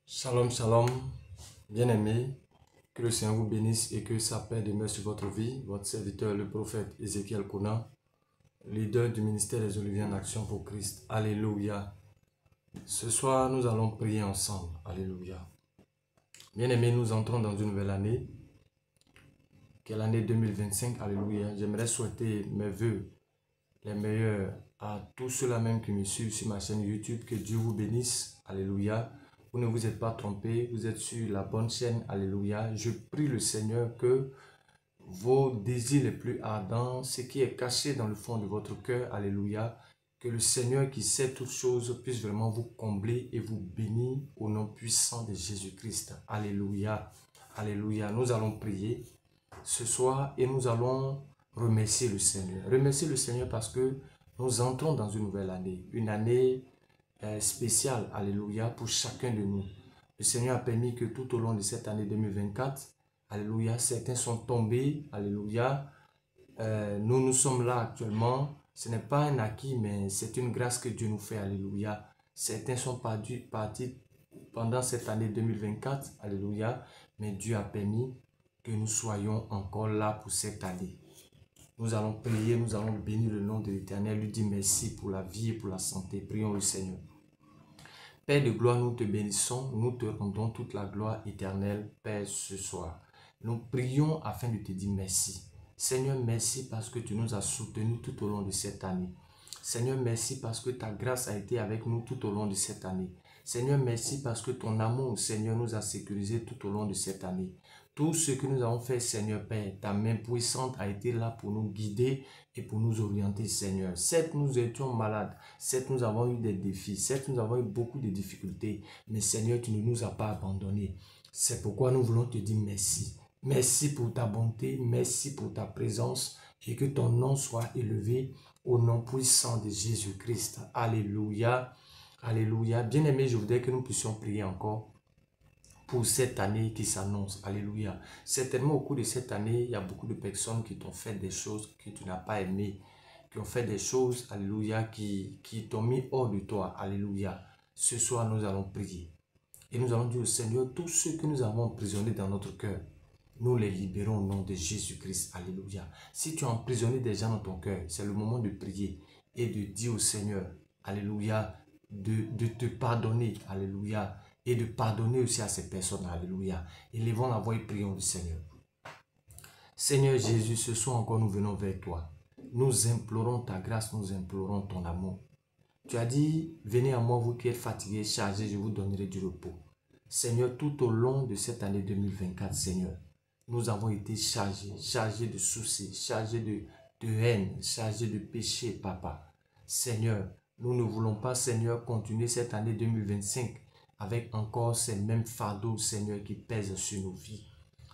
Shalom, shalom, bien-aimés, que le Seigneur vous bénisse et que sa paix demeure sur votre vie. Votre serviteur, le prophète Ézéchiel Kona, leader du ministère des Oliviers en Action pour Christ. Alléluia. Ce soir, nous allons prier ensemble. Alléluia. Bien-aimés, nous entrons dans une nouvelle année, qui est l'année 2025. Alléluia. J'aimerais souhaiter mes vœux les meilleurs à tous ceux-là même qui me suivent sur ma chaîne YouTube. Que Dieu vous bénisse. Alléluia. Vous ne vous êtes pas trompés, vous êtes sur la bonne chaîne. Alléluia. Je prie le Seigneur que vos désirs les plus ardents, ce qui est caché dans le fond de votre cœur, alléluia, que le Seigneur qui sait toutes choses puisse vraiment vous combler et vous bénir au nom puissant de Jésus-Christ. Alléluia. Alléluia. Nous allons prier ce soir et nous allons remercier le Seigneur. Remercier le Seigneur parce que nous entrons dans une nouvelle année. Une année spéciale, alléluia, pour chacun de nous. Le Seigneur a permis que tout au long de cette année 2024, alléluia, certains sont tombés, alléluia. Nous sommes là actuellement. Ce n'est pas un acquis, mais c'est une grâce que Dieu nous fait, alléluia. Certains sont partis pendant cette année 2024, alléluia, mais Dieu a permis que nous soyons encore là pour cette année. Nous allons prier, nous allons bénir le nom de l'Éternel, lui dire merci pour la vie et pour la santé. Prions le Seigneur. Père de gloire, nous te bénissons, nous te rendons toute la gloire éternelle, Père, ce soir. Nous prions afin de te dire merci. Seigneur, merci parce que tu nous as soutenus tout au long de cette année. Seigneur, merci parce que ta grâce a été avec nous tout au long de cette année. Seigneur, merci parce que ton amour, Seigneur, nous a sécurisés tout au long de cette année. Tout ce que nous avons fait, Seigneur Père, ta main puissante a été là pour nous guider et pour nous orienter, Seigneur. Certes, nous étions malades, certes, nous avons eu des défis, certes, nous avons eu beaucoup de difficultés, mais Seigneur, tu ne nous as pas abandonnés. C'est pourquoi nous voulons te dire merci. Merci pour ta bonté, merci pour ta présence et que ton nom soit élevé au nom puissant de Jésus-Christ. Alléluia, alléluia. Bien-aimés, je voudrais que nous puissions prier encore pour cette année qui s'annonce. Alléluia. Certainement au cours de cette année, il y a beaucoup de personnes qui t'ont fait des choses que tu n'as pas aimées, qui ont fait des choses, alléluia, qui t'ont mis hors de toi. Alléluia. Ce soir, nous allons prier. Et nous allons dire au Seigneur, tous ceux que nous avons emprisonnés dans notre cœur, nous les libérons au nom de Jésus-Christ. Alléluia. Si tu as emprisonné des gens dans ton cœur, c'est le moment de prier et de dire au Seigneur, alléluia, de te pardonner. Alléluia. Et de pardonner aussi à ces personnes. Alléluia. Élevons la voix et prions le Seigneur. Seigneur Jésus, ce soir encore nous venons vers toi. Nous implorons ta grâce, nous implorons ton amour. Tu as dit, venez à moi vous qui êtes fatigués, chargés, je vous donnerai du repos. Seigneur, tout au long de cette année 2024, Seigneur, nous avons été chargés de soucis, chargés de haine, chargés de péché, Papa. Seigneur, nous ne voulons pas, Seigneur, continuer cette année 2025 avec encore ces mêmes fardeaux, Seigneur, qui pèsent sur nos vies.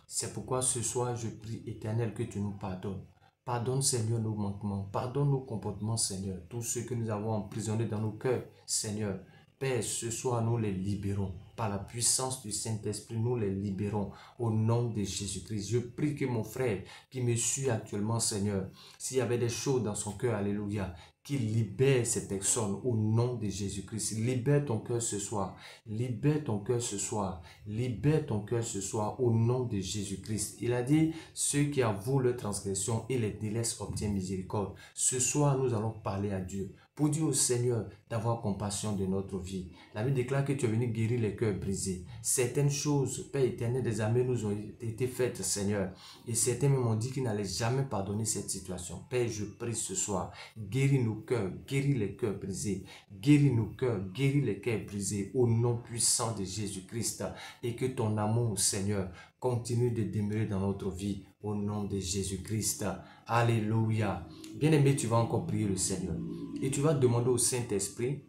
C'est pourquoi ce soir, je prie, Éternel, que tu nous pardonnes. Pardonne, Seigneur, nos manquements. Pardonne nos comportements, Seigneur. Tous ceux que nous avons emprisonnés dans nos cœurs, Seigneur. Père, ce soir, nous les libérons. Par la puissance du Saint-Esprit, nous les libérons au nom de Jésus-Christ. Je prie que mon frère qui me suit actuellement, Seigneur, s'il y avait des choses dans son cœur, alléluia, qu'il libère ces personnes au nom de Jésus-Christ. Libère ton cœur ce soir. Libère ton cœur ce soir. Libère ton cœur ce soir au nom de Jésus-Christ. Il a dit, ceux qui avouent leur transgression et les délaissent obtiennent miséricorde. Ce soir, nous allons parler à Dieu pour dire au Seigneur d'avoir compassion de notre vie. La Bible déclare que tu es venu guérir les cœurs brisés. Certaines choses, Père éternel, des années nous ont été faites, Seigneur. Et certains m'ont dit qu'ils n'allaient jamais pardonner cette situation. Père, je prie ce soir, guéris nos cœurs, guéris les cœurs brisés, guéris nos cœurs, guéris les cœurs brisés au nom puissant de Jésus-Christ. Et que ton amour, Seigneur, continue de demeurer dans notre vie au nom de Jésus-Christ. Alléluia. Bien-aimé, tu vas encore prier le Seigneur. Et tu vas demander au Saint-Esprit,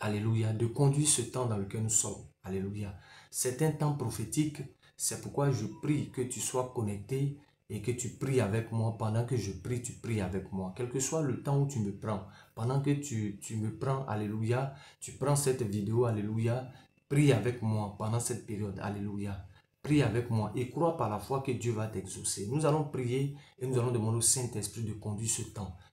alléluia, de conduire ce temps dans lequel nous sommes. Alléluia. C'est un temps prophétique. C'est pourquoi je prie que tu sois connecté et que tu pries avec moi. Pendant que je prie, tu pries avec moi. Quel que soit le temps où tu me prends, pendant que tu me prends, alléluia, tu prends cette vidéo, alléluia, prie avec moi pendant cette période, alléluia. Prie avec moi et crois par la foi que Dieu va t'exaucer. Nous allons prier et nous allons demander au Saint-Esprit de conduire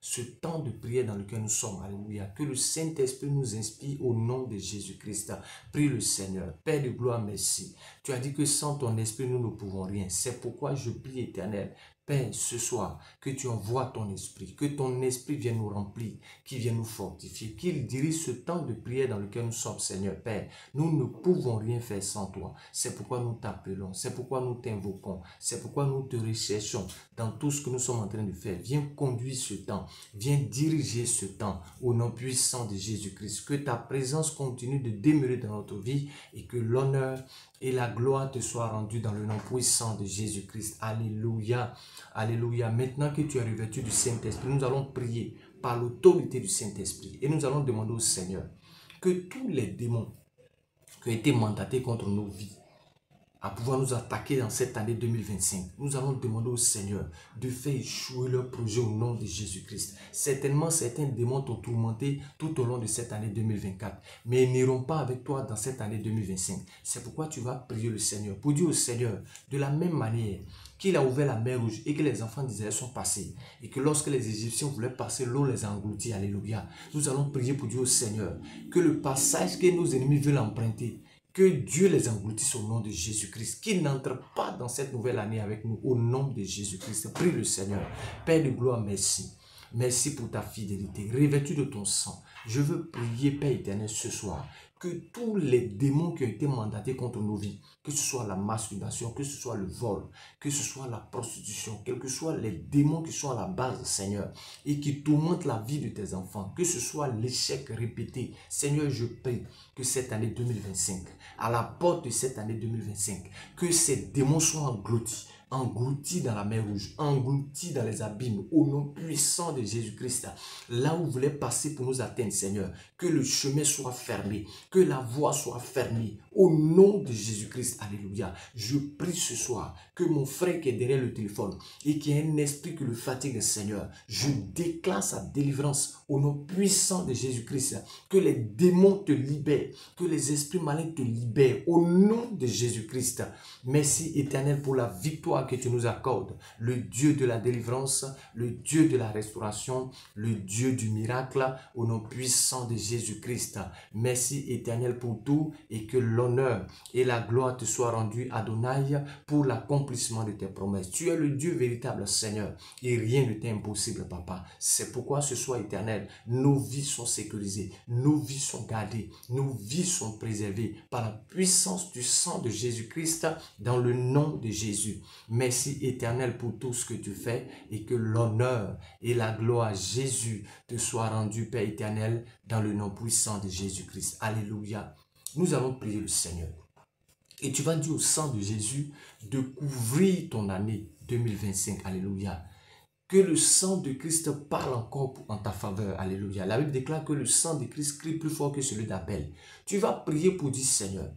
ce temps de prière dans lequel nous sommes. Alléluia. Que le Saint-Esprit nous inspire au nom de Jésus-Christ. Prie le Seigneur. Père de gloire, merci. Tu as dit que sans ton esprit, nous ne pouvons rien. C'est pourquoi je prie, Éternel. Père, ce soir, que tu envoies ton esprit, que ton esprit vienne nous remplir, qu'il vienne nous fortifier, qu'il dirige ce temps de prière dans lequel nous sommes, Seigneur. Père, nous ne pouvons rien faire sans toi. C'est pourquoi nous t'appelons, c'est pourquoi nous t'invoquons, c'est pourquoi nous te recherchons dans tout ce que nous sommes en train de faire. Viens conduire ce temps, viens diriger ce temps au nom puissant de Jésus-Christ. Que ta présence continue de demeurer dans notre vie et que l'honneur et la gloire te soient rendues dans le nom puissant de Jésus-Christ. Alléluia. Alléluia. Maintenant que tu es revêtu du Saint-Esprit, nous allons prier par l'autorité du Saint-Esprit. Et nous allons demander au Seigneur que tous les démons qui ont été mandatés contre nos vies, à pouvoir nous attaquer dans cette année 2025. Nous allons demander au Seigneur de faire échouer leur projet au nom de Jésus-Christ. Certainement, certains démons t'ont tourmenté tout au long de cette année 2024, mais ils n'iront pas avec toi dans cette année 2025. C'est pourquoi tu vas prier le Seigneur, pour dire au Seigneur, de la même manière qu'il a ouvert la mer rouge et que les enfants d'Israël sont passés, et que lorsque les Égyptiens voulaient passer, l'eau les a engloutis. Alléluia. Nous allons prier pour dire au Seigneur que le passage que nos ennemis veulent emprunter, que Dieu les engloutisse au nom de Jésus-Christ, qu'ils n'entrent pas dans cette nouvelle année avec nous au nom de Jésus-Christ. Prie le Seigneur. Père de gloire, merci. Merci pour ta fidélité. Revêtu de ton sang, je veux prier, Père éternel, ce soir, que tous les démons qui ont été mandatés contre nos vies, que ce soit la masturbation, que ce soit le vol, que ce soit la prostitution, quels que soient les démons qui sont à la base, Seigneur, et qui tourmentent la vie de tes enfants, que ce soit l'échec répété, Seigneur, je prie que cette année 2025, à la porte de cette année 2025, que ces démons soient engloutis dans la mer rouge, engloutis dans les abîmes, au nom puissant de Jésus-Christ. Là où vous voulez passer pour nous atteindre, Seigneur, que le chemin soit fermé, que la voie soit fermée, au nom de Jésus-Christ. Alléluia. Je prie ce soir que mon frère qui est derrière le téléphone et qui a un esprit qui le fatigue, Seigneur, je déclare sa délivrance au nom puissant de Jésus-Christ. Que les démons te libèrent, que les esprits malins te libèrent, au nom de Jésus-Christ. Merci éternel pour la victoire que tu nous accordes, le Dieu de la délivrance, le Dieu de la restauration, le Dieu du miracle, au nom puissant de Jésus-Christ. Merci éternel pour tout et que l'honneur et la gloire te soient rendus, Adonai, pour l'accomplissement de tes promesses. Tu es le Dieu véritable, Seigneur, et rien ne t'est impossible, Papa. C'est pourquoi ce soir éternel, nos vies sont sécurisées, nos vies sont gardées, nos vies sont préservées par la puissance du sang de Jésus-Christ dans le nom de Jésus. Merci éternel pour tout ce que tu fais et que l'honneur et la gloire à Jésus te soient rendus, Père éternel, dans le nom puissant de Jésus-Christ. Alléluia. Nous allons prier le Seigneur. Et tu vas dire au sang de Jésus de couvrir ton année 2025. Alléluia. Que le sang de Christ parle encore en ta faveur. Alléluia. La Bible déclare que le sang de Christ crie plus fort que celui d'Abel. Tu vas prier pour dire, Seigneur,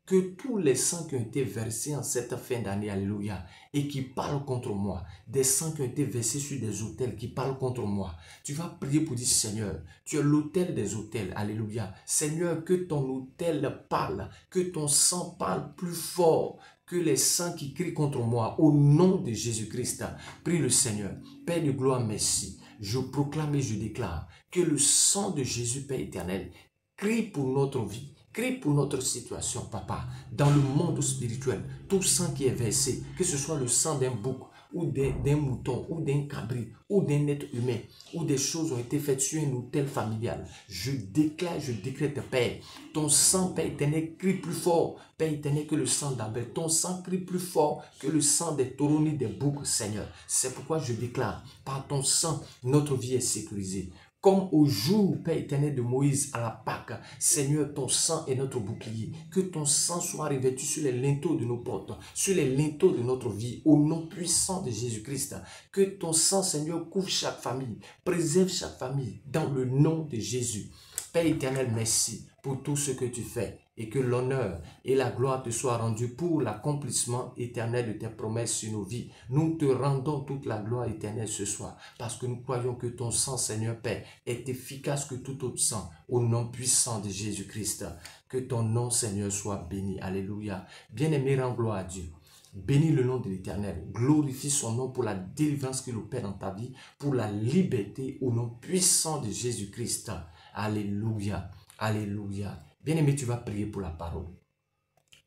que tous les sangs qui ont été versés en cette fin d'année, alléluia, et qui parlent contre moi, des sangs qui ont été versés sur des autels qui parlent contre moi, tu vas prier pour dire, Seigneur, tu es l'autel des autels, alléluia. Seigneur, que ton autel parle, que ton sang parle plus fort que les sangs qui crient contre moi, au nom de Jésus-Christ. Prie le Seigneur. Père de gloire, merci. Je proclame et je déclare que le sang de Jésus, Père éternel, crie pour notre vie. Crie pour notre situation, Papa, dans le monde spirituel. Tout sang qui est versé, que ce soit le sang d'un bouc, ou d'un mouton, ou d'un cabri, ou d'un être humain, ou des choses ont été faites sur un autel familial. Je déclare, je décrète, Père, ton sang, Père éternel, crie plus fort, Père éternel, que le sang d'Abel. Ton sang crie plus fort que le sang des taureaux ni des boucs, Seigneur. C'est pourquoi je déclare, par ton sang, notre vie est sécurisée. Comme au jour, Père éternel, de Moïse à la Pâque, Seigneur, ton sang est notre bouclier. Que ton sang soit revêtu sur les linteaux de nos portes, sur les linteaux de notre vie, au nom puissant de Jésus-Christ. Que ton sang, Seigneur, couvre chaque famille, préserve chaque famille, dans le nom de Jésus. Père éternel, merci pour tout ce que tu fais et que l'honneur et la gloire te soient rendus pour l'accomplissement éternel de tes promesses sur nos vies. Nous te rendons toute la gloire éternelle ce soir parce que nous croyons que ton sang, Seigneur Père, est efficace que tout autre sang au nom puissant de Jésus-Christ. Que ton nom, Seigneur, soit béni. Alléluia. Bien-aimé, rends gloire à Dieu. Bénis le nom de l'Éternel. Glorifie son nom pour la délivrance qu'il opère dans ta vie, pour la liberté au nom puissant de Jésus-Christ. Alléluia. Alléluia. Bien-aimé, tu vas prier pour la parole.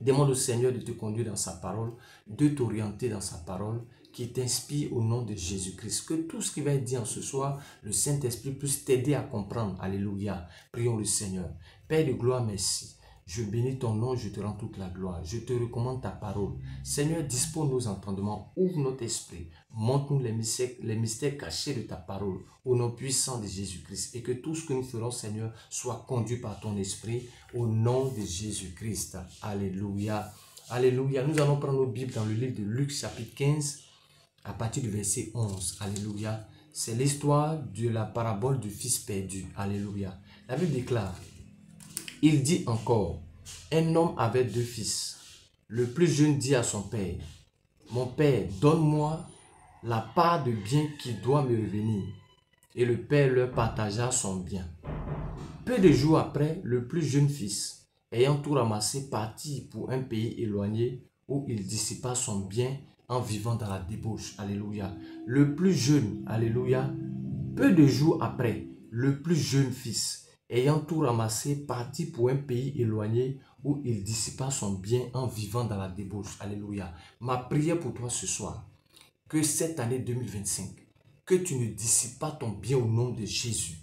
Demande au Seigneur de te conduire dans sa parole, de t'orienter dans sa parole, qui t'inspire au nom de Jésus-Christ. Que tout ce qui va être dit en ce soir, le Saint-Esprit puisse t'aider à comprendre. Alléluia. Prions le Seigneur. Père de gloire, merci. Je bénis ton nom, je te rends toute la gloire. Je te recommande ta parole. Seigneur, dispose nos entendements, ouvre notre esprit. Montre-nous les mystères cachés de ta parole, au nom puissant de Jésus-Christ. Et que tout ce que nous ferons, Seigneur, soit conduit par ton esprit, au nom de Jésus-Christ. Alléluia. Alléluia. Nous allons prendre nos Bibles dans le livre de Luc, chapitre 15, à partir du verset 11. Alléluia. C'est l'histoire de la parabole du fils perdu. Alléluia. La Bible déclare: il dit encore, un homme avait 2 fils. Le plus jeune dit à son père, mon père, donne-moi la part de bien qui doit me revenir. Et le père leur partagea son bien. Peu de jours après, le plus jeune fils, ayant tout ramassé, partit pour un pays éloigné où il dissipa son bien en vivant dans la débauche. Alléluia. Le plus jeune, alléluia, peu de jours après, le plus jeune fils, ayant tout ramassé, partit pour un pays éloigné où il dissipa son bien en vivant dans la débauche. Alléluia. Ma prière pour toi ce soir, que cette année 2025, que tu ne dissipes pas ton bien au nom de Jésus.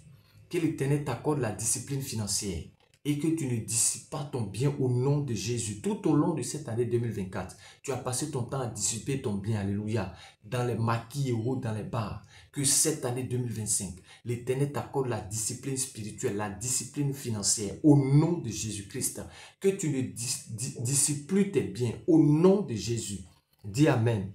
Que l'Éternel t'accorde la discipline financière et que tu ne dissipes pas ton bien au nom de Jésus. Tout au long de cette année 2024, tu as passé ton temps à dissiper ton bien, alléluia, dans les maquis euros, dans les bars. Que cette année 2025, l'Éternel t'accorde la discipline spirituelle, la discipline financière au nom de Jésus-Christ. Que tu ne dissipes plus tes biens au nom de Jésus. Dis Amen.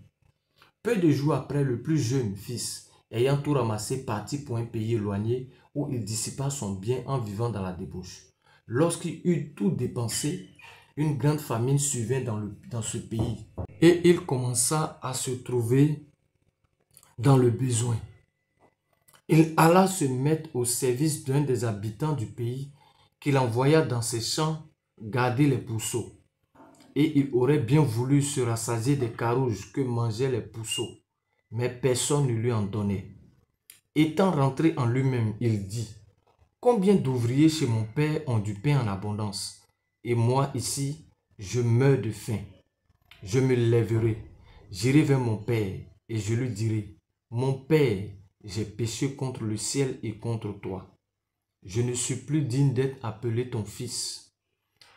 Peu de jours après, le plus jeune fils, ayant tout ramassé, partit pour un pays éloigné où il dissipa son bien en vivant dans la débauche. Lorsqu'il eut tout dépensé, une grande famine survint dans ce pays et il commença à se trouver dans le besoin. Il alla se mettre au service d'un des habitants du pays qu'il envoya dans ses champs garder les pourceaux. Et il aurait bien voulu se rassasier des carouges que mangeaient les pourceaux, mais personne ne lui en donnait. Étant rentré en lui-même, il dit, « Combien d'ouvriers chez mon père ont du pain en abondance, et moi ici, je meurs de faim. Je me lèverai, j'irai vers mon père, et je lui dirai, « Mon père, j'ai péché contre le ciel et contre toi. Je ne suis plus digne d'être appelé ton fils.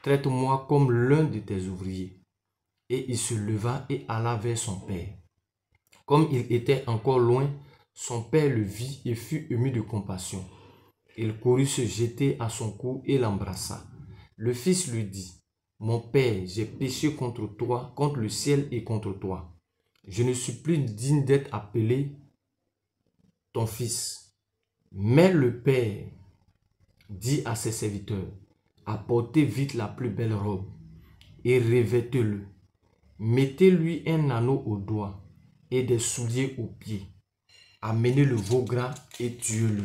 Traite-moi comme l'un de tes ouvriers. » Et il se leva et alla vers son père. Comme il était encore loin, son père le vit et fut ému de compassion. Il courut se jeter à son cou et l'embrassa. Le fils lui dit, « Mon père, j'ai péché contre toi, contre le ciel et contre toi. Je ne suis plus digne d'être appelé ton fils. » Mais le père dit à ses serviteurs, « Apportez vite la plus belle robe et revêtez-le. Mettez-lui un anneau au doigt et des souliers aux pieds. Amenez le veau gras et tuez-le.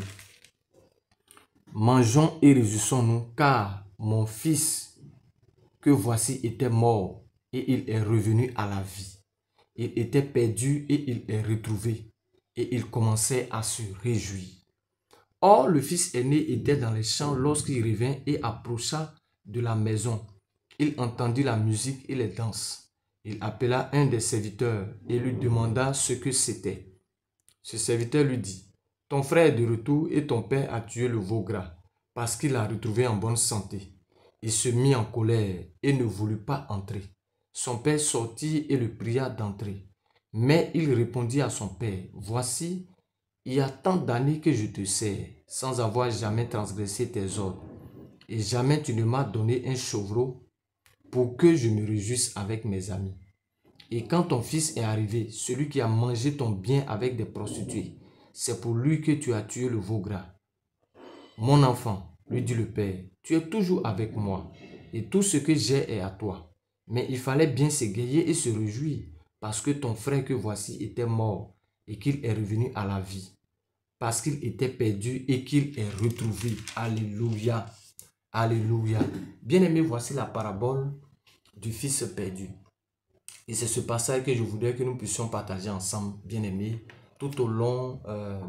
Mangeons et réjouissons-nous, car mon fils que voici était mort et il est revenu à la vie. Il était perdu et il est retrouvé. » Et il commençait à se réjouir. Or, le fils aîné était dans les champs lorsqu'il revint et approcha de la maison. Il entendit la musique et les danses. Il appela un des serviteurs et lui demanda ce que c'était. Ce serviteur lui dit, « Ton frère est de retour et ton père a tué le veau gras parce qu'il l'a retrouvé en bonne santé. » Il se mit en colère et ne voulut pas entrer. Son père sortit et le pria d'entrer. Mais il répondit à son père, « Voici, il y a tant d'années que je te sers, sans avoir jamais transgressé tes ordres. Et jamais tu ne m'as donné un chevreau pour que je me réjouisse avec mes amis. Et quand ton fils est arrivé, celui qui a mangé ton bien avec des prostituées, c'est pour lui que tu as tué le veau gras. Mon enfant, lui dit le père, tu es toujours avec moi, et tout ce que j'ai est à toi. Mais il fallait bien s'égayer et se réjouir, parce que ton frère que voici était mort, et qu'il est revenu à la vie. Parce qu'il était perdu et qu'il est retrouvé. Alléluia. Alléluia. Bien-aimé, voici la parabole du fils perdu. Et c'est ce passage que je voudrais que nous puissions partager ensemble, bien-aimés, tout au long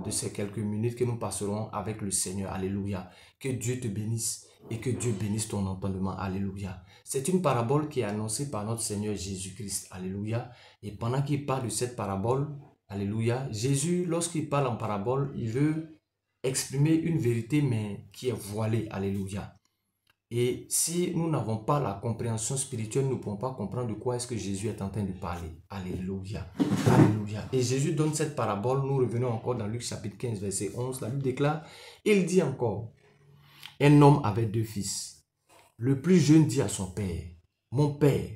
de ces quelques minutes que nous passerons avec le Seigneur. Alléluia. Que Dieu te bénisse et que Dieu bénisse ton entendement. Alléluia. C'est une parabole qui est annoncée par notre Seigneur Jésus-Christ. Alléluia. Et pendant qu'il parle de cette parabole, alléluia, Jésus, lorsqu'il parle en parabole, il veut exprimer une vérité, mais qui est voilée. Alléluia. Et si nous n'avons pas la compréhension spirituelle, nous ne pouvons pas comprendre de quoi est-ce que Jésus est en train de parler. Alléluia. Alléluia. Et Jésus donne cette parabole. Nous revenons encore dans Luc chapitre 15, verset 11. La Bible déclare, il dit encore, un homme avait 2 fils. Le plus jeune dit à son père, mon père,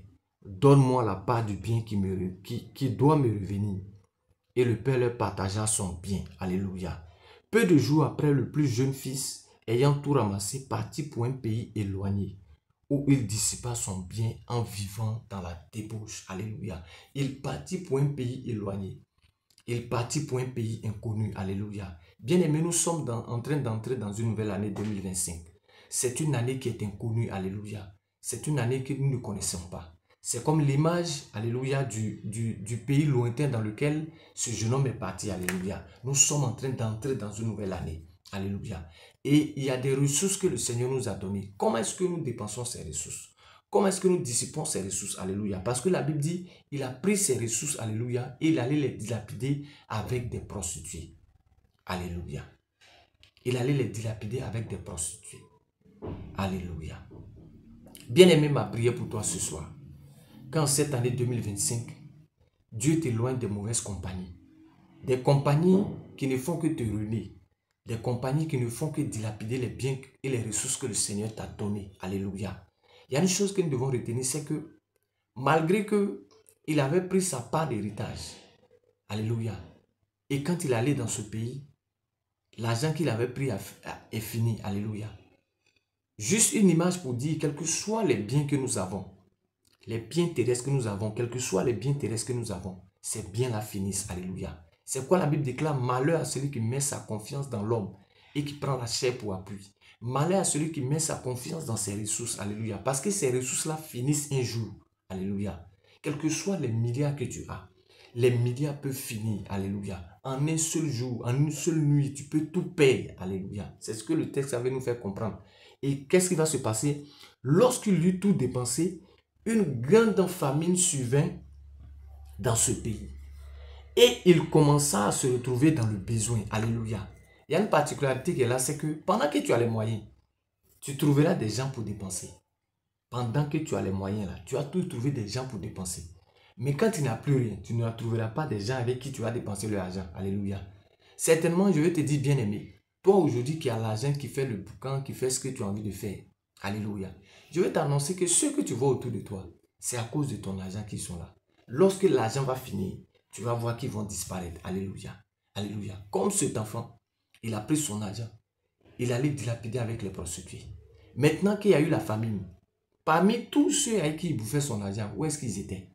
donne-moi la part du bien qui doit me revenir. Et le père leur partagea son bien. Alléluia. Peu de jours après, le plus jeune fils, ayant tout ramassé, partit pour un pays éloigné, où il dissipa son bien en vivant dans la débauche. Alléluia. Il partit pour un pays éloigné. Il partit pour un pays inconnu. Alléluia. Bien-aimés, nous sommes en train d'entrer dans une nouvelle année 2025. C'est une année qui est inconnue. Alléluia. C'est une année que nous ne connaissons pas. C'est comme l'image, alléluia, du pays lointain dans lequel ce jeune homme est parti. Alléluia. Nous sommes en train d'entrer dans une nouvelle année. Alléluia. Et il y a des ressources que le Seigneur nous a données. Comment est-ce que nous dépensons ces ressources? Comment est-ce que nous dissipons ces ressources? Alléluia. Parce que la Bible dit, il a pris ces ressources, alléluia, et il allait les dilapider avec des prostituées. Alléluia. Il allait les dilapider avec des prostituées. Alléluia. Bien-aimé, ma prière pour toi ce soir. Qu'en cette année 2025, Dieu t'éloigne des mauvaises compagnies. Des compagnies qui ne font que te ruiner. Des compagnies qui ne font que dilapider les biens et les ressources que le Seigneur t'a donnés. Alléluia. Il y a une chose que nous devons retenir, c'est que malgré qu'il avait pris sa part d'héritage, alléluia, et quand il allait dans ce pays, l'argent qu'il avait pris est fini. Alléluia. Juste une image pour dire, quels que soient les biens que nous avons, les biens terrestres que nous avons, quels que soient les biens terrestres que nous avons, ces biens-là finissent. Alléluia. C'est quoi la Bible déclare? Malheur à celui qui met sa confiance dans l'homme et qui prend la chair pour appui. Malheur à celui qui met sa confiance dans ses ressources. Alléluia. Parce que ces ressources-là finissent un jour. Alléluia. Quels que soient les milliards que tu as, les milliards peuvent finir. Alléluia. En un seul jour, en une seule nuit, tu peux tout perdre. Alléluia. C'est ce que le texte avait nous faire comprendre. Et qu'est-ce qui va se passer? Lorsqu'il eut tout dépensé, une grande famine survint dans ce pays. Et il commença à se retrouver dans le besoin. Alléluia. Il y a une particularité qui est là, c'est que pendant que tu as les moyens, tu trouveras des gens pour dépenser. Pendant que tu as les moyens, là, tu as toujours trouvé des gens pour dépenser. Mais quand tu n'as plus rien, tu ne trouveras pas des gens avec qui tu vas dépenser l'argent. Alléluia. Certainement, je vais te dire, bien-aimé, toi aujourd'hui qui as l'argent, qui fait le boucan, qui fait ce que tu as envie de faire. Alléluia. Je vais t'annoncer que ceux que tu vois autour de toi, c'est à cause de ton argent qu'ils sont là. Lorsque l'argent va finir, tu vas voir qu'ils vont disparaître. Alléluia. Alléluia. Comme cet enfant, il a pris son argent. Il allait dilapider avec les prostituées. Maintenant qu'il y a eu la famine, parmi tous ceux avec qui il bouffait son argent, où est-ce qu'ils étaient?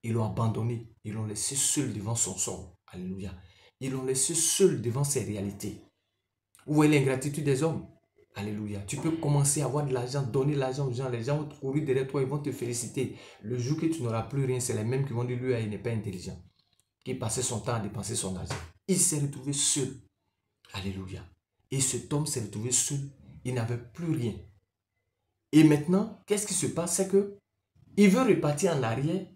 Ils l'ont abandonné. Ils l'ont laissé seul devant son sort. Alléluia. Ils l'ont laissé seul devant ses réalités. Où est l'ingratitude des hommes? Alléluia. Tu peux commencer à avoir de l'argent, donner l'argent aux gens. Les gens vont courir derrière toi, ils vont te féliciter. Le jour que tu n'auras plus rien, c'est les mêmes qui vont dire, lui, il n'est pas intelligent. Qui passait son temps à dépenser son argent. Il s'est retrouvé seul. Alléluia. Et cet homme s'est retrouvé seul. Il n'avait plus rien. Et maintenant, qu'est-ce qui se passe? C'est que il veut repartir en arrière,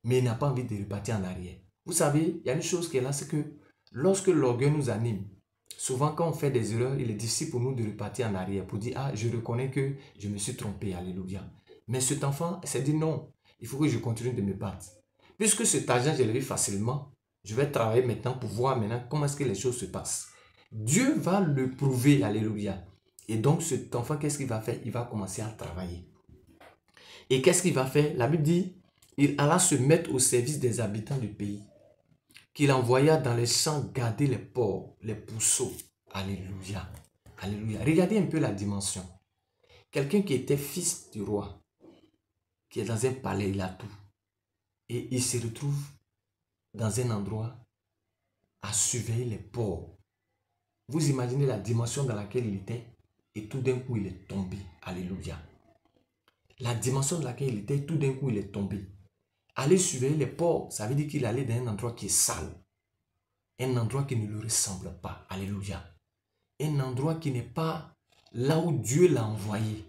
mais il n'a pas envie de repartir en arrière. Vous savez, il y a une chose qui est là, c'est que lorsque l'orgueil nous anime, souvent quand on fait des erreurs, il est difficile pour nous de repartir en arrière, pour dire, ah, je reconnais que je me suis trompé. Alléluia. Mais cet enfant s'est dit, non, il faut que je continue de me battre. Puisque cet argent, je l'ai eu facilement, je vais travailler maintenant pour voir maintenant comment est-ce que les choses se passent. Dieu va le prouver, alléluia. Et donc cet enfant, qu'est-ce qu'il va faire? Il va commencer à travailler. Et qu'est-ce qu'il va faire? La Bible dit, il alla se mettre au service des habitants du pays, qu'il envoya dans les champs garder les porcs, les pourceaux. Alléluia. Alléluia. Regardez un peu la dimension. Quelqu'un qui était fils du roi, qui est dans un palais, il a tout. Et il se retrouve dans un endroit à surveiller les porcs. Vous imaginez la dimension dans laquelle il était et tout d'un coup il est tombé. Alléluia. La dimension dans laquelle il était, tout d'un coup il est tombé. Aller surveiller les porcs, ça veut dire qu'il allait dans un endroit qui est sale. Un endroit qui ne lui ressemble pas. Alléluia. Un endroit qui n'est pas là où Dieu l'a envoyé.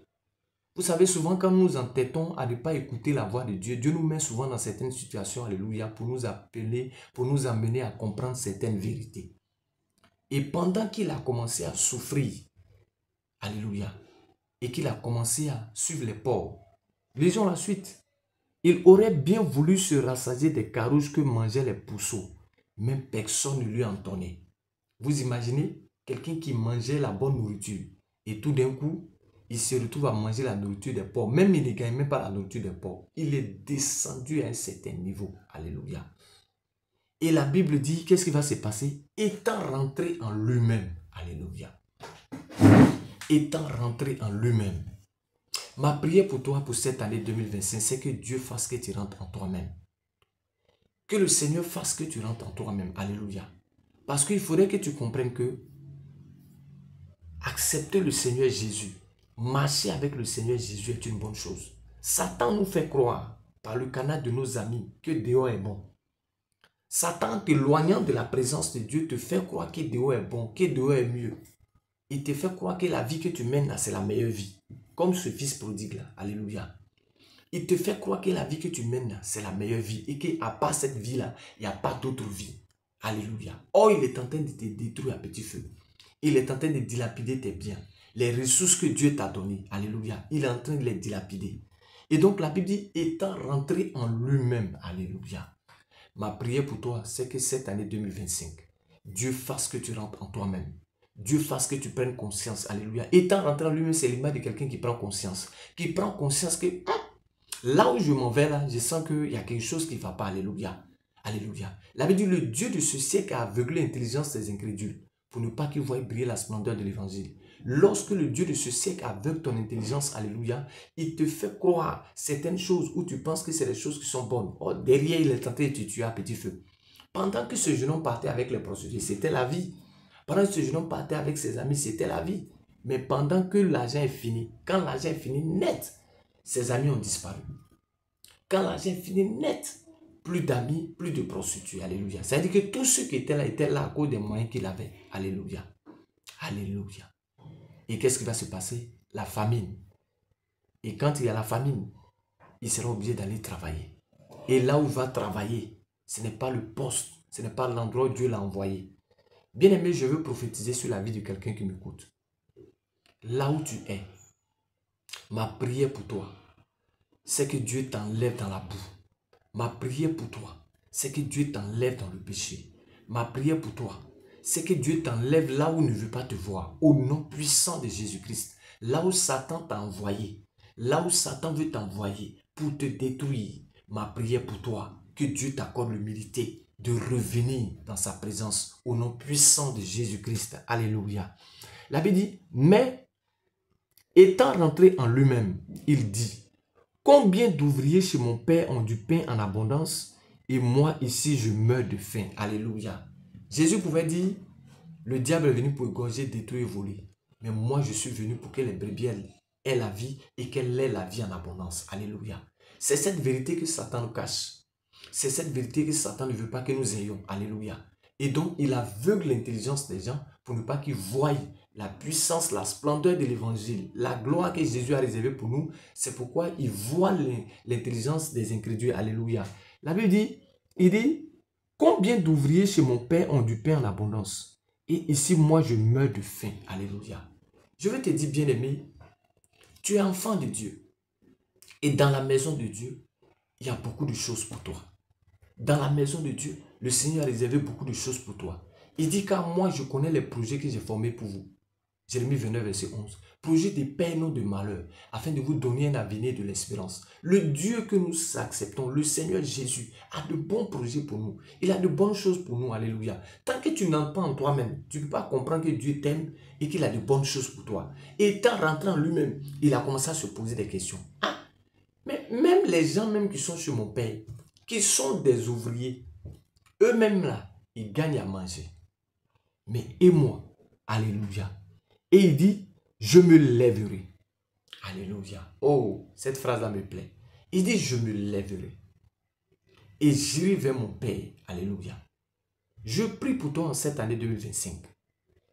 Vous savez, souvent quand nous entêtons à ne pas écouter la voix de Dieu, Dieu nous met souvent dans certaines situations, alléluia, pour nous appeler, pour nous amener à comprendre certaines vérités. Et pendant qu'il a commencé à souffrir, alléluia, et qu'il a commencé à suivre les porcs, lisons la suite. Il aurait bien voulu se rassasier des carouges que mangeaient les pourceaux, mais personne ne lui entendait. Vous imaginez quelqu'un qui mangeait la bonne nourriture et tout d'un coup, il se retrouve à manger la nourriture des porcs. Même il ne gagne même pas la nourriture des porcs. Il est descendu à un certain niveau. Alléluia. Et la Bible dit, qu'est-ce qui va se passer? Étant rentré en lui-même. Alléluia. Étant rentré en lui-même. Ma prière pour toi pour cette année 2025, c'est que Dieu fasse que tu rentres en toi-même. Que le Seigneur fasse que tu rentres en toi-même. Alléluia. Parce qu'il faudrait que tu comprennes que accepter le Seigneur Jésus, marcher avec le Seigneur Jésus est une bonne chose. Satan nous fait croire, par le canal de nos amis, que dehors est bon. Satan, t'éloignant de la présence de Dieu, te fait croire que dehors est bon, que dehors est mieux. Il te fait croire que la vie que tu mènes là, c'est la meilleure vie. Comme ce fils prodigue là. Alléluia. Il te fait croire que la vie que tu mènes là, c'est la meilleure vie. Et qu'à part cette vie-là, il n'y a pas d'autre vie. Alléluia. Or, il est en train de te détruire à petit feu. Il est en train de dilapider tes biens. Les ressources que Dieu t'a données. Alléluia. Il est en train de les dilapider. Et donc, la Bible dit, étant rentré en lui-même. Alléluia. Ma prière pour toi, c'est que cette année 2025, Dieu fasse que tu rentres en toi-même. Dieu fasse que tu prennes conscience. Alléluia. Étant rentré en lui-même, c'est l'image de quelqu'un qui prend conscience. Qui prend conscience que là où je m'en vais, là, je sens qu'il y a quelque chose qui ne va pas. Alléluia. Alléluia. La Bible dit, le Dieu de ce siècle a aveuglé l'intelligence des incrédules pour ne pas qu'ils voient briller la splendeur de l'évangile. Lorsque le Dieu de ce siècle aveugle ton intelligence, alléluia, il te fait croire certaines choses où tu penses que c'est des choses qui sont bonnes. Oh, derrière, il est tenté de te tuer à petit feu. Pendant que ce jeune homme partait avec les prostituées, c'était la vie. Pendant que ce jeune homme partait avec ses amis, c'était la vie. Mais pendant que l'argent est fini, quand l'argent est fini net, ses amis ont disparu. Quand l'argent est fini net, plus d'amis, plus de prostituées. Alléluia. C'est-à-dire que tous ceux qui étaient là à cause des moyens qu'il avait. Alléluia. Alléluia. Et qu'est-ce qui va se passer? La famine. Et quand il y a la famine, il sera obligé d'aller travailler. Et là où il va travailler, ce n'est pas le poste, ce n'est pas l'endroit où Dieu l'a envoyé. Bien aimé, je veux prophétiser sur la vie de quelqu'un qui m'écoute. Là où tu es, ma prière pour toi, c'est que Dieu t'enlève dans la boue. Ma prière pour toi, c'est que Dieu t'enlève dans le péché. Ma prière pour toi, c'est que Dieu t'enlève là où il ne veut pas te voir. Au nom puissant de Jésus-Christ. Là où Satan t'a envoyé. Là où Satan veut t'envoyer pour te détruire. Ma prière pour toi, que Dieu t'accorde l'humilité de revenir dans sa présence. Au nom puissant de Jésus-Christ. Alléluia. La Bible dit, mais étant rentré en lui-même, il dit, combien d'ouvriers chez mon père ont du pain en abondance et moi ici je meurs de faim. Alléluia. Jésus pouvait dire, le diable est venu pour égorger, détruire et voler. Mais moi je suis venu pour que les brebis aient la vie et qu'elle ait la vie en abondance. Alléluia. C'est cette vérité que Satan nous cache. C'est cette vérité que Satan ne veut pas que nous ayons. Alléluia. Et donc il aveugle l'intelligence des gens pour ne pas qu'ils voient la puissance, la splendeur de l'évangile, la gloire que Jésus a réservée pour nous. C'est pourquoi il voit l'intelligence des incrédules. Alléluia. La Bible dit, il dit, combien d'ouvriers chez mon père ont du pain en abondance? Et ici, moi, je meurs de faim. Alléluia. Je veux te dire, bien-aimé, tu es enfant de Dieu. Et dans la maison de Dieu, il y a beaucoup de choses pour toi. Dans la maison de Dieu, le Seigneur a réservé beaucoup de choses pour toi. Il dit, car moi, je connais les projets que j'ai formés pour vous. Jérémie 29, verset 11. Projet de paix, non de malheur, afin de vous donner un avenir de l'espérance. Le Dieu que nous acceptons, le Seigneur Jésus, a de bons projets pour nous. Il a de bonnes choses pour nous. Alléluia. Tant que tu n'entres pas en toi-même, tu ne peux pas comprendre que Dieu t'aime et qu'il a de bonnes choses pour toi. Et étant rentré en lui-même, il a commencé à se poser des questions. Ah, mais même les gens même qui sont sur mon père, qui sont des ouvriers, eux-mêmes là, ils gagnent à manger. Mais et moi, alléluia. Et il dit, je me lèverai. Alléluia. Oh, cette phrase-là me plaît. Il dit, je me lèverai. et j'irai vers mon Père. Alléluia. Je prie pour toi en cette année 2025.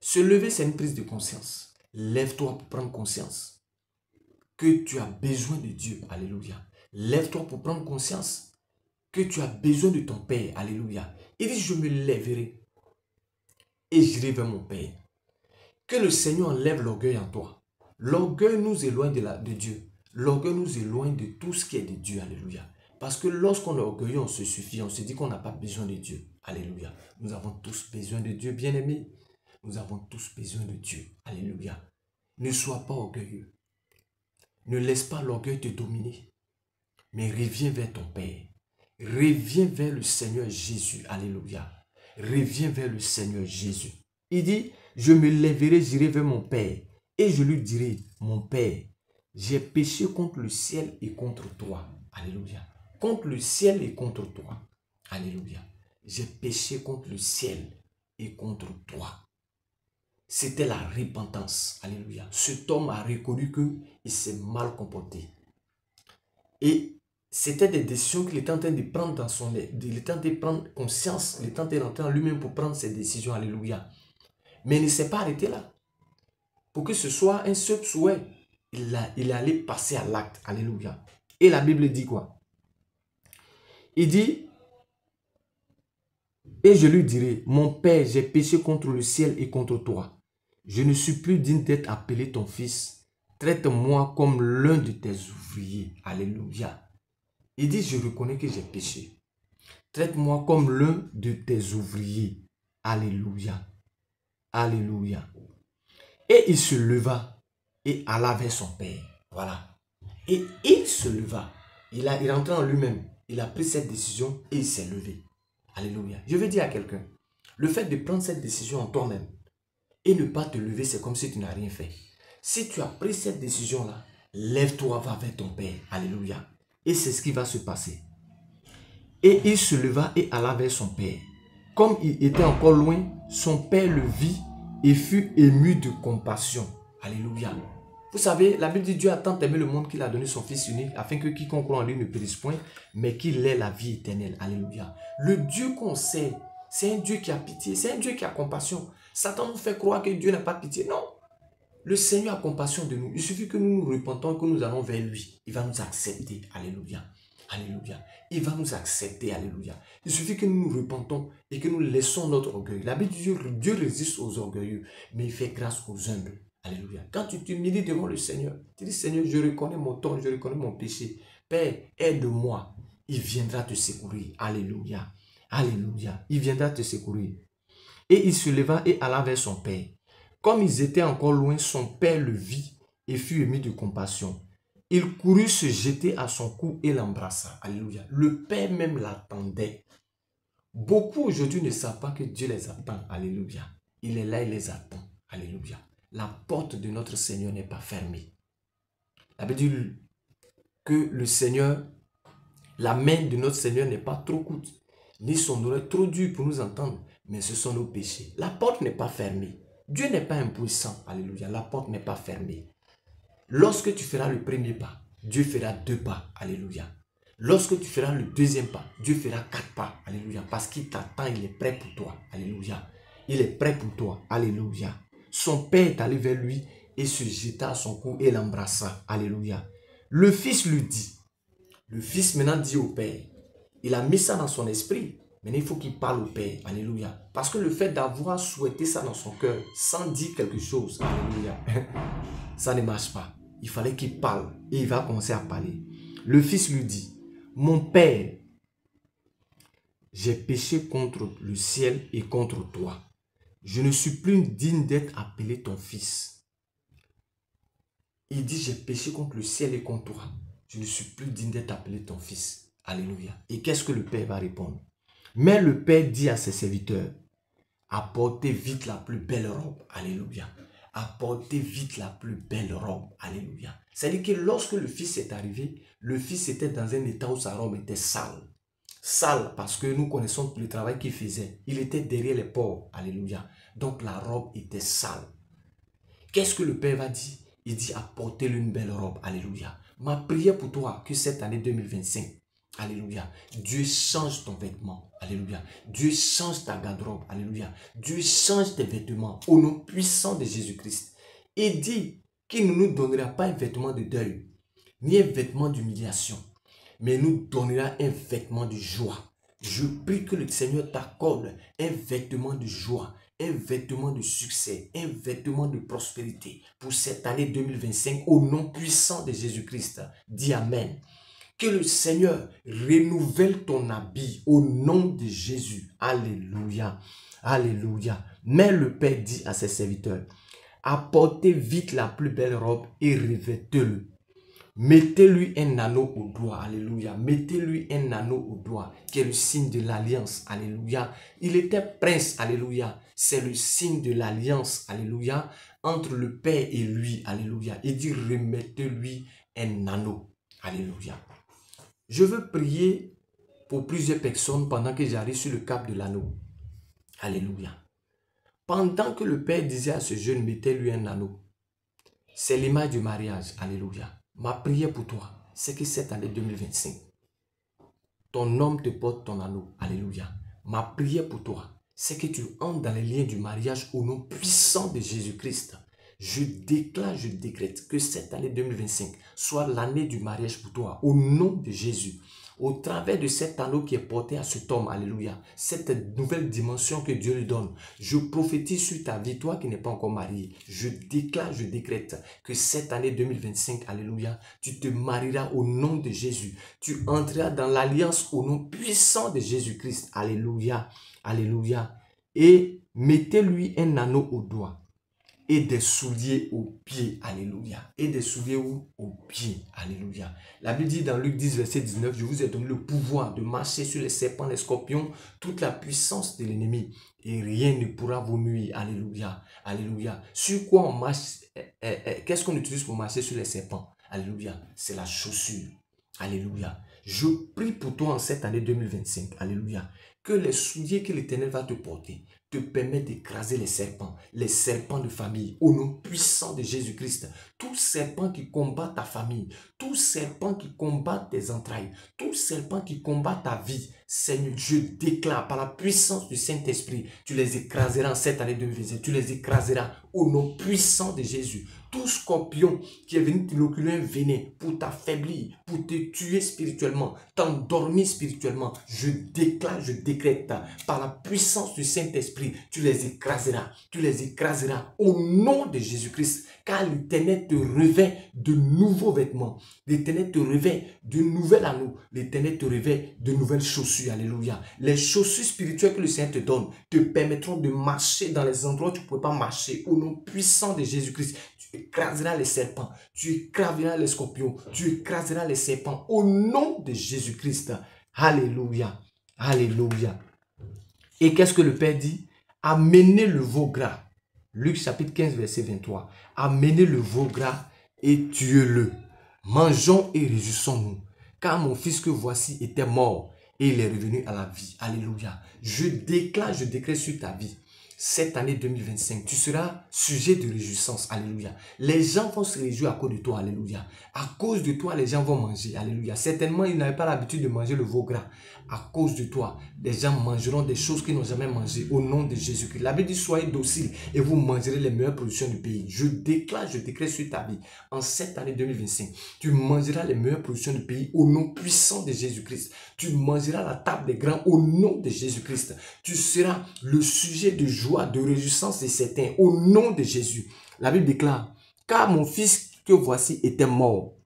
Se lever, c'est une prise de conscience. Lève-toi pour prendre conscience que tu as besoin de Dieu. Alléluia. Lève-toi pour prendre conscience que tu as besoin de ton Père. Alléluia. Il dit, je me lèverai et j'irai vers mon Père. Que le Seigneur enlève l'orgueil en toi. L'orgueil nous éloigne de Dieu. L'orgueil nous éloigne de tout ce qui est de Dieu. Alléluia. Parce que lorsqu'on est orgueilleux, on se suffit. On se dit qu'on n'a pas besoin de Dieu. Alléluia. Nous avons tous besoin de Dieu, bien-aimés. Nous avons tous besoin de Dieu. Alléluia. Ne sois pas orgueilleux. Ne laisse pas l'orgueil te dominer. Mais reviens vers ton Père. Reviens vers le Seigneur Jésus. Alléluia. Reviens vers le Seigneur Jésus. Il dit, je me lèverai, j'irai vers mon Père. Et je lui dirai, mon Père, j'ai péché contre le ciel et contre toi. Alléluia. Contre le ciel et contre toi. Alléluia. J'ai péché contre le ciel et contre toi. C'était la repentance. Alléluia. Cet homme a reconnu qu'il s'est mal comporté. Et c'était des décisions qu'il était en train de prendre dans son... Il était en train de prendre conscience. Il était en train de rentrer en lui-même pour prendre ses décisions. Alléluia. Mais il ne s'est pas arrêté là. Pour que ce soit un seul souhait, il allait passer à l'acte. Alléluia. Et la Bible dit quoi? Il dit, et je lui dirai, mon Père, j'ai péché contre le ciel et contre toi. Je ne suis plus digne d'être appelé ton fils. Traite-moi comme l'un de tes ouvriers. Alléluia. Il dit, je reconnais que j'ai péché. Traite-moi comme l'un de tes ouvriers. Alléluia. Alléluia. Et il se leva et alla vers son Père. Voilà. Et il se leva. Il est rentré en lui-même. Il a pris cette décision et il s'est levé. Alléluia. Je veux dire à quelqu'un, le fait de prendre cette décision en toi-même et ne pas te lever, c'est comme si tu n'as rien fait. Si tu as pris cette décision-là, lève-toi, va vers ton Père. Alléluia. Et c'est ce qui va se passer. Et il se leva et alla vers son Père. Comme il était encore loin, son Père le vit et fut ému de compassion. Alléluia. Vous savez, la Bible dit Dieu a tant aimé le monde qu'il a donné son Fils unique afin que quiconque croit en lui ne périsse point, mais qu'il ait la vie éternelle. Alléluia. Le Dieu qu'on sait, c'est un Dieu qui a pitié, c'est un Dieu qui a compassion. Satan nous fait croire que Dieu n'a pas pitié. Non. Le Seigneur a compassion de nous. Il suffit que nous nous repentons et que nous allons vers lui. Il va nous accepter. Alléluia. Alléluia. Il va nous accepter. Alléluia. Il suffit que nous nous repentons et que nous laissons notre orgueil. La Bible dit Dieu résiste aux orgueilleux, mais il fait grâce aux humbles. Alléluia. Quand tu t'humilies devant le Seigneur, tu dis Seigneur, je reconnais mon tort, je reconnais mon péché. Père, aide-moi. Il viendra te secourir. Alléluia. Alléluia. Il viendra te secourir. Et il se leva et alla vers son Père. Comme ils étaient encore loin, son Père le vit et fut ému de compassion. Il courut se jeter à son cou et l'embrassa. Alléluia. Le Père même l'attendait. Beaucoup aujourd'hui ne savent pas que Dieu les attend. Alléluia. Il est là, il les attend. Alléluia. La porte de notre Seigneur n'est pas fermée. La Bible dit que le Seigneur, la main de notre Seigneur n'est pas trop courte, ni son oreille trop dure pour nous entendre, mais ce sont nos péchés. La porte n'est pas fermée. Dieu n'est pas impuissant. Alléluia. La porte n'est pas fermée. Lorsque tu feras le premier pas, Dieu fera 2 pas. Alléluia. Lorsque tu feras le deuxième pas, Dieu fera 4 pas. Alléluia. Parce qu'il t'attend, il est prêt pour toi. Alléluia. Il est prêt pour toi. Alléluia. Son Père est allé vers lui et se jeta à son cou et l'embrassa. Alléluia. Le Fils lui dit. Le Fils maintenant dit au Père. Il a mis ça dans son esprit. Maintenant, il faut qu'il parle au Père. Alléluia. Parce que le fait d'avoir souhaité ça dans son cœur, sans dire quelque chose, alléluia, ça ne marche pas. Il fallait qu'il parle. Et il va commencer à parler. Le Fils lui dit, mon Père, j'ai péché contre le ciel et contre toi. Je ne suis plus digne d'être appelé ton fils. Il dit, j'ai péché contre le ciel et contre toi. Je ne suis plus digne d'être appelé ton fils. Alléluia. Et qu'est-ce que le Père va répondre? Mais le Père dit à ses serviteurs, apportez vite la plus belle robe. Alléluia. Apportez vite la plus belle robe. Alléluia. C'est-à-dire que lorsque le Fils est arrivé, le Fils était dans un état où sa robe était sale. Sale parce que nous connaissons le travail qu'il faisait. Il était derrière les porcs. Alléluia. Donc la robe était sale. Qu'est-ce que le Père va dire? Il dit apportez-lui une belle robe. Alléluia. Ma prière pour toi, que cette année 2025, Alléluia. Dieu change ton vêtement. Alléluia. Dieu change ta garde-robe. Alléluia. Dieu change tes vêtements au nom puissant de Jésus-Christ. Et dit qu'il ne nous donnera pas un vêtement de deuil, ni un vêtement d'humiliation, mais nous donnera un vêtement de joie. Je prie que le Seigneur t'accorde un vêtement de joie, un vêtement de succès, un vêtement de prospérité pour cette année 2025 au nom puissant de Jésus-Christ. Dis Amen. Que le Seigneur renouvelle ton habit au nom de Jésus. Alléluia. Alléluia. Mais le Père dit à ses serviteurs, apportez vite la plus belle robe et revêtez-le. Mettez-lui un anneau au doigt. Alléluia. Mettez-lui un anneau au doigt, qui est le signe de l'alliance. Alléluia. Il était prince. Alléluia. C'est le signe de l'alliance. Alléluia. Entre le Père et lui. Alléluia. Il dit, remettez-lui un anneau. Alléluia. Je veux prier pour plusieurs personnes pendant que j'arrive sur le cap de l'anneau. Alléluia. Pendant que le Père disait à ce jeune, mettez-lui un anneau. C'est l'image du mariage. Alléluia. Ma prière pour toi, c'est que cette année 2025, ton homme te porte ton anneau. Alléluia. Ma prière pour toi, c'est que tu entres dans les liens du mariage au nom puissant de Jésus-Christ. Je déclare, je décrète que cette année 2025 soit l'année du mariage pour toi, au nom de Jésus. Au travers de cet anneau qui est porté à cet homme, alléluia, cette nouvelle dimension que Dieu lui donne, je prophétise sur ta vie, toi qui n'es pas encore marié. Je déclare, je décrète que cette année 2025, alléluia, tu te marieras au nom de Jésus. Tu entreras dans l'alliance au nom puissant de Jésus-Christ. Alléluia, alléluia. Et mettez-lui un anneau au doigt et des souliers aux pieds. Alléluia. Et des souliers aux pieds. Alléluia. La Bible dit dans Luc 10, verset 19, je vous ai donné le pouvoir de marcher sur les serpents, les scorpions, toute la puissance de l'ennemi. Et rien ne pourra vous nuire. Alléluia. Alléluia. Sur quoi on marche? Qu'est-ce qu'on utilise pour marcher sur les serpents? Alléluia. C'est la chaussure. Alléluia. Je prie pour toi en cette année 2025. Alléluia. Que les souliers que l'Éternel va te porter te permettent d'écraser les serpents de famille, au nom puissant de Jésus-Christ. Tout serpent qui combat ta famille, tout serpent qui combat tes entrailles, tout serpent qui combat ta vie, Seigneur, je déclare par la puissance du Saint-Esprit, tu les écraseras en cette année 2025, tu les écraseras au nom puissant de Jésus. Tout scorpion qui est venu t'inoculer un venin pour t'affaiblir, pour te tuer spirituellement, t'endormir spirituellement, je déclare, je décrète par la puissance du Saint-Esprit, tu les écraseras au nom de Jésus-Christ, car l'Éternel te revêt de nouveaux vêtements, l'Éternel te revêt de nouvel anneau, l'Éternel te revêt de nouvelles chaussures, alléluia. Les chaussures spirituelles que le Seigneur te donne te permettront de marcher dans les endroits où tu ne peux pas marcher, au nom puissant de Jésus-Christ. Tu écraseras les serpents, tu écraseras les scorpions, tu écraseras les serpents au nom de Jésus-Christ. Alléluia, alléluia. Et qu'est-ce que le Père dit? Amenez le veau gras. Luc chapitre 15, verset 23. Amenez le veau gras et tuez-le. Mangeons et réjouissons-nous. Car mon fils que voici était mort et il est revenu à la vie. Alléluia. Je déclare, je décrète sur ta vie. Cette année 2025, tu seras sujet de réjouissance. Alléluia. Les gens vont se réjouir à cause de toi. Alléluia. À cause de toi, les gens vont manger. Alléluia. Certainement, ils n'avaient pas l'habitude de manger le veau gras. À cause de toi, les gens mangeront des choses qu'ils n'ont jamais mangées au nom de Jésus-Christ. La Bible dit, soyez dociles et vous mangerez les meilleures productions du pays. Je déclare, je décrète sur ta vie. En cette année 2025, tu mangeras les meilleures productions du pays au nom puissant de Jésus-Christ. Tu mangeras la table des grands au nom de Jésus-Christ. Tu seras le sujet de joie, de réjouissance de certains au nom de Jésus. La Bible déclare, car mon fils que voici était mort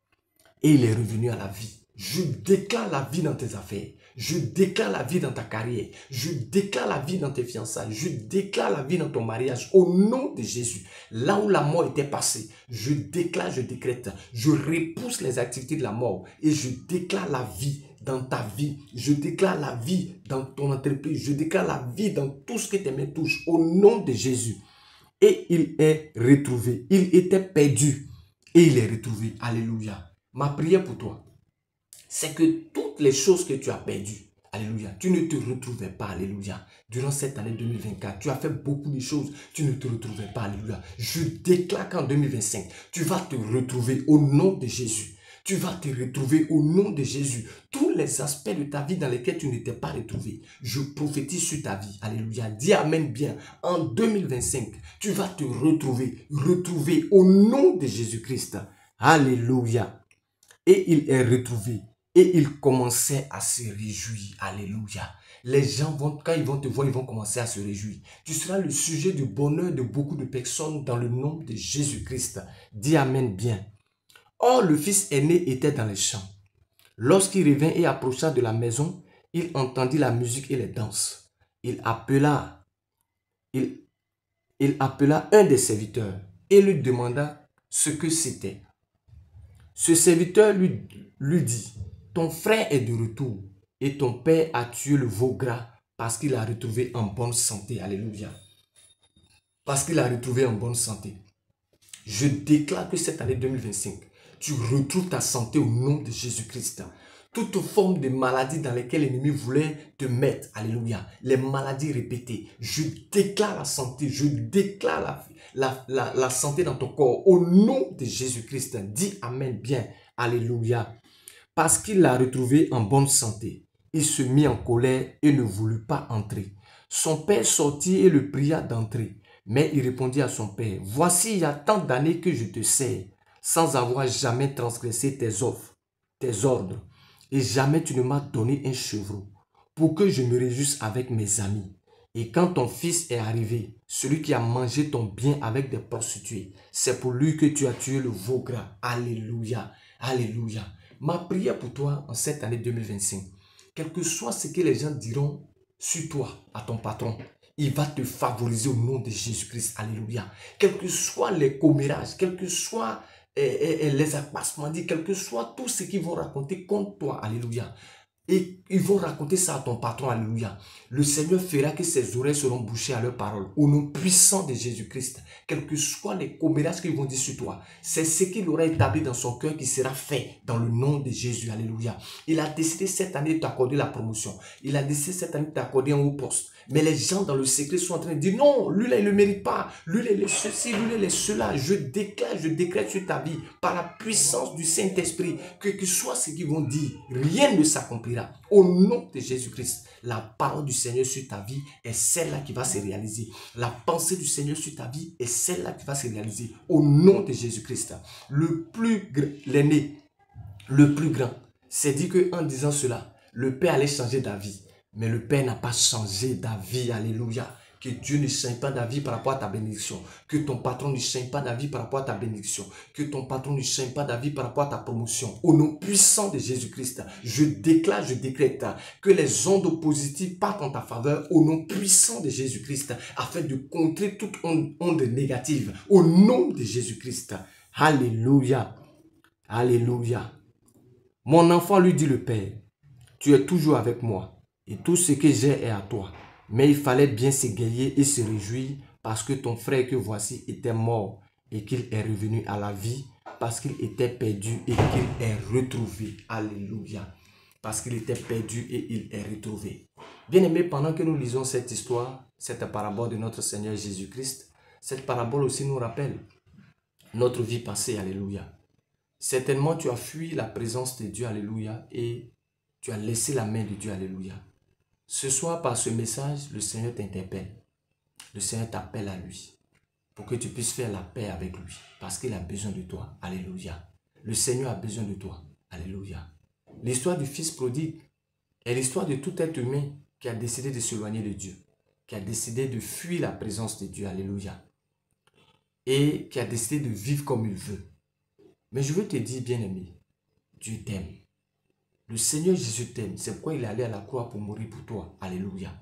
et il est revenu à la vie. Je déclare la vie dans tes affaires. Je déclare la vie dans ta carrière. Je déclare la vie dans tes fiançailles. Je déclare la vie dans ton mariage au nom de Jésus. Là où la mort était passée, je déclare, je décrète. Je repousse les activités de la mort et je déclare la vie dans ta vie. Je déclare la vie dans ton entreprise. Je déclare la vie dans tout ce que tes mains touchent au nom de Jésus. Et il est retrouvé. Il était perdu et il est retrouvé. Alléluia. Ma prière pour toi, c'est que toutes les choses que tu as perdues, alléluia, tu ne te retrouvais pas, alléluia. Durant cette année 2024, tu as fait beaucoup de choses, tu ne te retrouvais pas, alléluia. Je déclare qu'en 2025, tu vas te retrouver au nom de Jésus. Tu vas te retrouver au nom de Jésus. Tous les aspects de ta vie dans lesquels tu n'étais pas retrouvé, je prophétise sur ta vie. Alléluia. Dis Amen bien. En 2025, tu vas te retrouver au nom de Jésus-Christ. Alléluia. Et il est retrouvé. Et il commençait à se réjouir. Alléluia. Les gens, quand ils vont te voir, ils vont commencer à se réjouir. Tu seras le sujet du bonheur de beaucoup de personnes dans le nom de Jésus-Christ. Dis Amen bien. Or, le fils aîné était dans les champs. Lorsqu'il revint et approcha de la maison, il entendit la musique et les danses. Il appela un des serviteurs et lui demanda ce que c'était. Ce serviteur lui dit, « Ton frère est de retour et ton père a tué le veau gras parce qu'il l'a retrouvé en bonne santé. » Alléluia. Parce qu'il l'a retrouvé en bonne santé. Je déclare que cette année 2025, tu retrouves ta santé au nom de Jésus-Christ. Toute forme de maladie dans laquelle l'ennemi voulait te mettre, alléluia, les maladies répétées, je déclare la santé, je déclare la santé dans ton corps au nom de Jésus-Christ. Dis Amen bien, alléluia. Parce qu'il l'a retrouvé en bonne santé, il se mit en colère et ne voulut pas entrer. Son père sortit et le pria d'entrer. Mais il répondit à son père, « Voici, il y a tant d'années que je te sers, sans avoir jamais transgressé tes ordres, et jamais tu ne m'as donné un chevreau, pour que je me réjouisse avec mes amis. Et quand ton fils est arrivé, celui qui a mangé ton bien avec des prostituées, c'est pour lui que tu as tué le veau gras. » Alléluia, alléluia. Ma prière pour toi en cette année 2025, quel que soit ce que les gens diront sur toi, à ton patron, il va te favoriser au nom de Jésus-Christ. Alléluia. Quels que soient les commérages, quels que soient les accroissements, quel que soit tout ce qu'ils vont raconter contre toi. Alléluia. Et ils vont raconter ça à ton patron. Alléluia. Le Seigneur fera que ses oreilles seront bouchées à leurs paroles. Au nom puissant de Jésus-Christ. Quels que soient les commérages qu'ils vont dire sur toi, c'est ce qu'il aura établi dans son cœur qui sera fait dans le nom de Jésus. Alléluia. Il a décidé cette année de t'accorder la promotion. Il a décidé cette année de t'accorder un haut poste. Mais les gens dans le secret sont en train de dire non, lui là il ne le mérite pas. Lui là il est ceci, lui là il est cela. Je déclare sur ta vie par la puissance du Saint-Esprit que soit ce qu'ils vont dire, rien ne s'accomplira. Au nom de Jésus-Christ, la parole du Seigneur sur ta vie est celle-là qui va se réaliser. La pensée du Seigneur sur ta vie est celle-là qui va se réaliser. Au nom de Jésus-Christ, l'aîné, le plus grand, c'est dit qu'en disant cela, le Père allait changer d'avis. Mais le Père n'a pas changé d'avis. Alléluia. Que Dieu ne change pas d'avis par rapport à ta bénédiction. Que ton patron ne change pas d'avis par rapport à ta bénédiction. Que ton patron ne change pas d'avis par rapport à ta promotion. Au nom puissant de Jésus-Christ, je déclare, je décrète que les ondes positives partent en ta faveur au nom puissant de Jésus-Christ afin de contrer toute onde négative. Au nom de Jésus-Christ. Alléluia. Alléluia. Mon enfant, lui dit le Père, tu es toujours avec moi. Et tout ce que j'ai est à toi. Mais il fallait bien s'égayer et se réjouir parce que ton frère que voici était mort et qu'il est revenu à la vie parce qu'il était perdu et qu'il est retrouvé. Alléluia. Parce qu'il était perdu et il est retrouvé. Bien-aimés, pendant que nous lisons cette histoire, cette parabole de notre Seigneur Jésus-Christ, cette parabole aussi nous rappelle notre vie passée. Alléluia. Certainement, tu as fui la présence de Dieu. Alléluia. Et tu as laissé la main de Dieu. Alléluia. Ce soir, par ce message, le Seigneur t'interpelle. Le Seigneur t'appelle à lui pour que tu puisses faire la paix avec lui parce qu'il a besoin de toi. Alléluia. Le Seigneur a besoin de toi. Alléluia. L'histoire du fils prodigue est l'histoire de tout être humain qui a décidé de s'éloigner de Dieu, qui a décidé de fuir la présence de Dieu. Alléluia. Et qui a décidé de vivre comme il veut. Mais je veux te dire, bien-aimé, Dieu t'aime. Le Seigneur Jésus t'aime. C'est pourquoi il est allé à la croix pour mourir pour toi. Alléluia.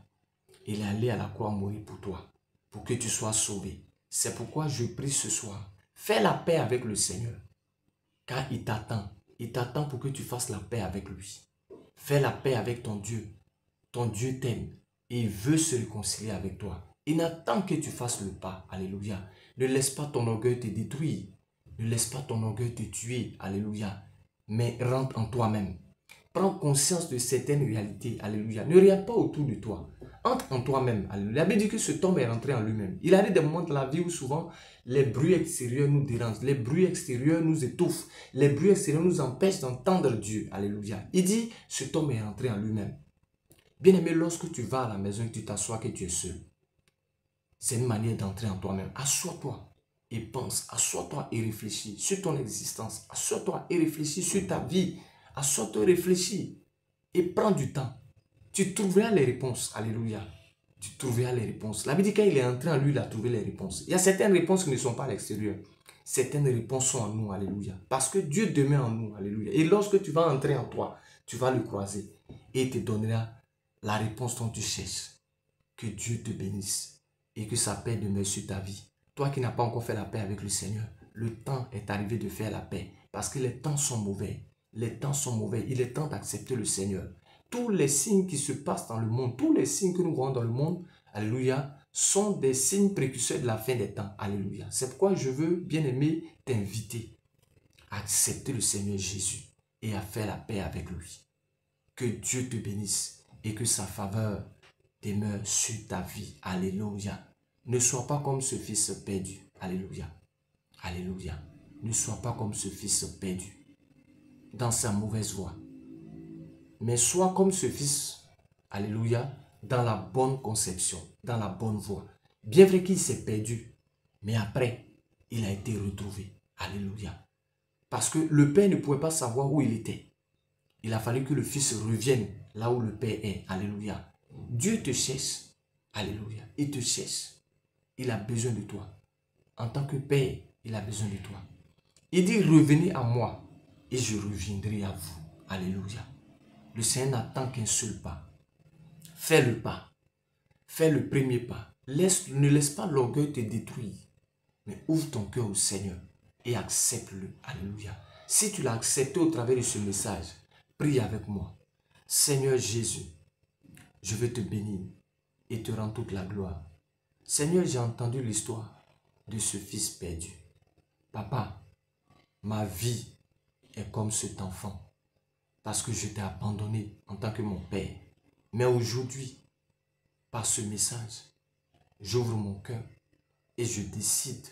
Il est allé à la croix mourir pour toi. Pour que tu sois sauvé. C'est pourquoi je prie ce soir. Fais la paix avec le Seigneur. Car il t'attend. Il t'attend pour que tu fasses la paix avec lui. Fais la paix avec ton Dieu. Ton Dieu t'aime. Et il veut se réconcilier avec toi. Il n'attend que tu fasses le pas. Alléluia. Ne laisse pas ton orgueil te détruire. Ne laisse pas ton orgueil te tuer. Alléluia. Mais rentre en toi-même. Prends conscience de certaines réalités. Alléluia. Ne regarde pas autour de toi. entre en toi-même. La Bible dit que cet homme est rentré en lui-même. Il arrive des moments de la vie où souvent les bruits extérieurs nous dérangent, les bruits extérieurs nous étouffent, les bruits extérieurs nous empêchent d'entendre Dieu. Alléluia. Il dit, cet homme est rentré en lui-même. Bien-aimé, lorsque tu vas à la maison et que tu t'assois, que tu es seul, c'est une manière d'entrer en toi-même. Assois-toi et pense, assois-toi et réfléchis sur ton existence, assois-toi et réfléchis sur ta vie, assois-toi et réfléchis et prends du temps. Tu trouveras les réponses. Alléluia. Tu trouveras les réponses. La Bible dit qu'il est entré en lui, il a trouvé les réponses. Il y a certaines réponses qui ne sont pas à l'extérieur. Certaines réponses sont en nous. Alléluia. Parce que Dieu demeure en nous. Alléluia. Et lorsque tu vas entrer en toi, tu vas le croiser et il te donnera la réponse dont tu cherches. Que Dieu te bénisse et que sa paix demeure sur ta vie. Toi qui n'as pas encore fait la paix avec le Seigneur, le temps est arrivé de faire la paix parce que les temps sont mauvais. Les temps sont mauvais. Il est temps d'accepter le Seigneur. Tous les signes qui se passent dans le monde, tous les signes que nous voyons dans le monde, alléluia, sont des signes précurseurs de la fin des temps. Alléluia. C'est pourquoi je veux, bien-aimé, t'inviter à accepter le Seigneur Jésus et à faire la paix avec lui. Que Dieu te bénisse et que sa faveur demeure sur ta vie. Alléluia. Ne sois pas comme ce fils perdu. Alléluia. Alléluia. Ne sois pas comme ce fils perdu dans sa mauvaise voie. Mais sois comme ce fils, alléluia, dans la bonne conception, dans la bonne voie. Bien vrai qu'il s'est perdu, mais après, il a été retrouvé. Alléluia. Parce que le père ne pouvait pas savoir où il était. Il a fallu que le fils revienne là où le père est. Alléluia. Dieu te cherche. Alléluia. Il te cherche. Il a besoin de toi. En tant que père, il a besoin de toi. Il dit, revenez à moi et je reviendrai à vous. Alléluia. Le Seigneur n'attend qu'un seul pas. Fais le pas. Fais le premier pas. Ne laisse pas l'orgueil te détruire. Mais ouvre ton cœur au Seigneur et accepte-le. Alléluia. Si tu l'as accepté au travers de ce message, prie avec moi. Seigneur Jésus, je veux te bénir et te rendre toute la gloire. Seigneur, j'ai entendu l'histoire de ce fils perdu. Papa, ma vie est comme cet enfant. Parce que je t'ai abandonné en tant que mon père. Mais aujourd'hui, par ce message, j'ouvre mon cœur et je décide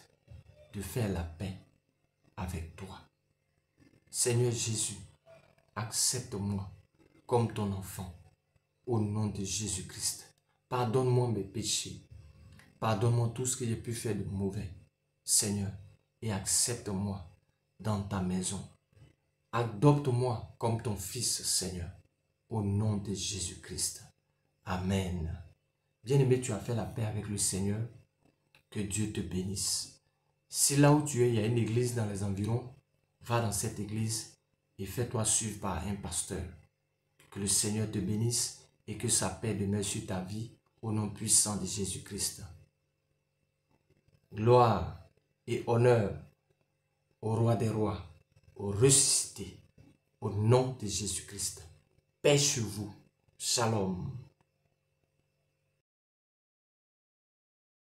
de faire la paix avec toi. Seigneur Jésus, accepte-moi comme ton enfant au nom de Jésus-Christ. Pardonne-moi mes péchés. Pardonne-moi tout ce que j'ai pu faire de mauvais, Seigneur, et accepte-moi dans ta maison. Adopte-moi comme ton fils, Seigneur, au nom de Jésus-Christ. Amen. Bien-aimé, tu as fait la paix avec le Seigneur. Que Dieu te bénisse. Si là où tu es, il y a une église dans les environs, va dans cette église et fais-toi suivre par un pasteur. Que le Seigneur te bénisse et que sa paix demeure sur ta vie au nom puissant de Jésus-Christ. Gloire et honneur au roi des rois, au ressuscité, au nom de Jésus-Christ. Paix sur vous. Shalom.